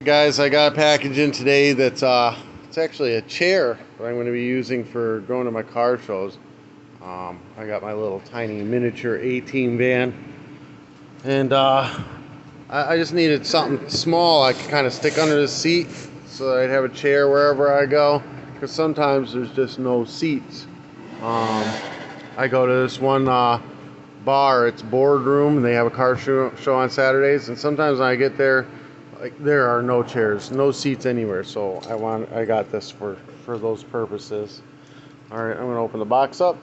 Guys, I got a package in today that's it's actually a chair that I'm going to be using for going to my car shows. I got my little tiny miniature A-Team van, and I just needed something small I could kind of stick under the seat so that I'd have a chair wherever I go, because sometimes there's just no seats. I go to this one bar, it's Boardroom, and they have a car show on Saturdays, and sometimes when I get there, like, there are no chairs, no seats anywhere, so I got this for those purposes. All right, I'm gonna open the box up.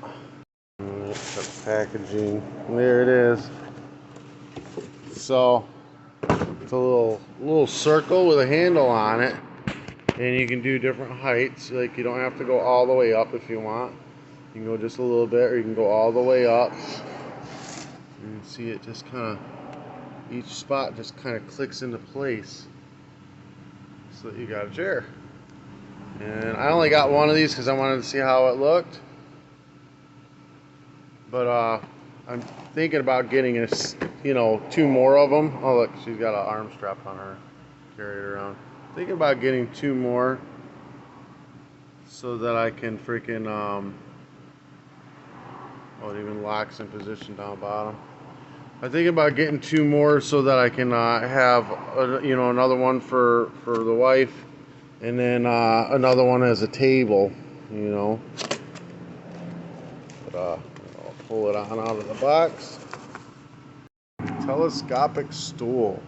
The packaging, there it is. So it's a little circle with a handle on it, and you can do different heights. Like, you don't have to go all the way up if you want. You can go just a little bit, or you can go all the way up. You can see it just kind of, each spot just kind of clicks into place so that you got a chair. And I only got one of these because I wanted to see how it looked, but I'm thinking about getting two more of them. Oh look, she's got an arm strap on her, carry it around. Thinking about getting two more so that I can freaking oh, it even locks in position down bottom. I'm thinking about getting two more so that I can have another one for the wife, and then another one as a table, But I'll pull it on out of the box. Telescopic stool.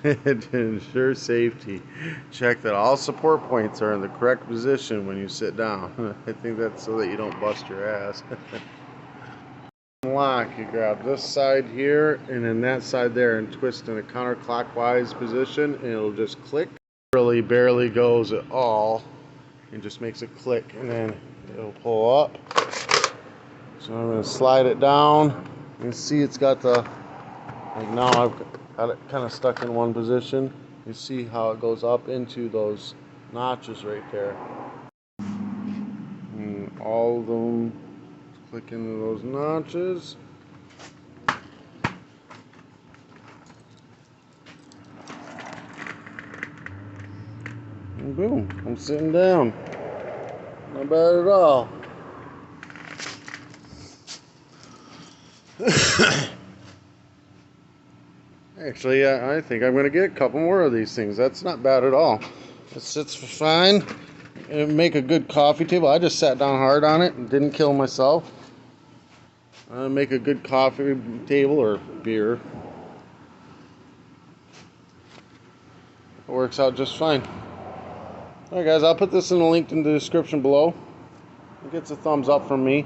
To ensure safety, check that all support points are in the correct position when you sit down. I think that's so that you don't bust your ass. Lock, you grab this side here and then that side there and twist in a counterclockwise position, and it'll just click. Really barely goes at all, and just makes a click, and then it'll pull up. So I'm going to slide it down. You can see it's got now I've got it kind of stuck in one position. You see how it goes up into those notches right there. And all of them click into those notches. And boom, I'm sitting down. Not bad at all. Actually, I think I'm going to get a couple more of these things. That's not bad at all. It sits fine. It'll make a good coffee table. I just sat down hard on it and didn't kill myself. Make a good coffee table or beer. It works out just fine. Alright guys, I'll put this in the link in the description below. It gets a thumbs up from me.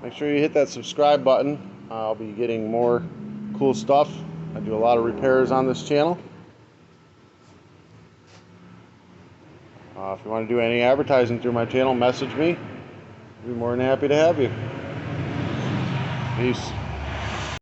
Make sure you hit that subscribe button. I'll be getting more cool stuff. I do a lot of repairs on this channel. If you want to do any advertising through my channel, message me. I'd be more than happy to have you. Peace.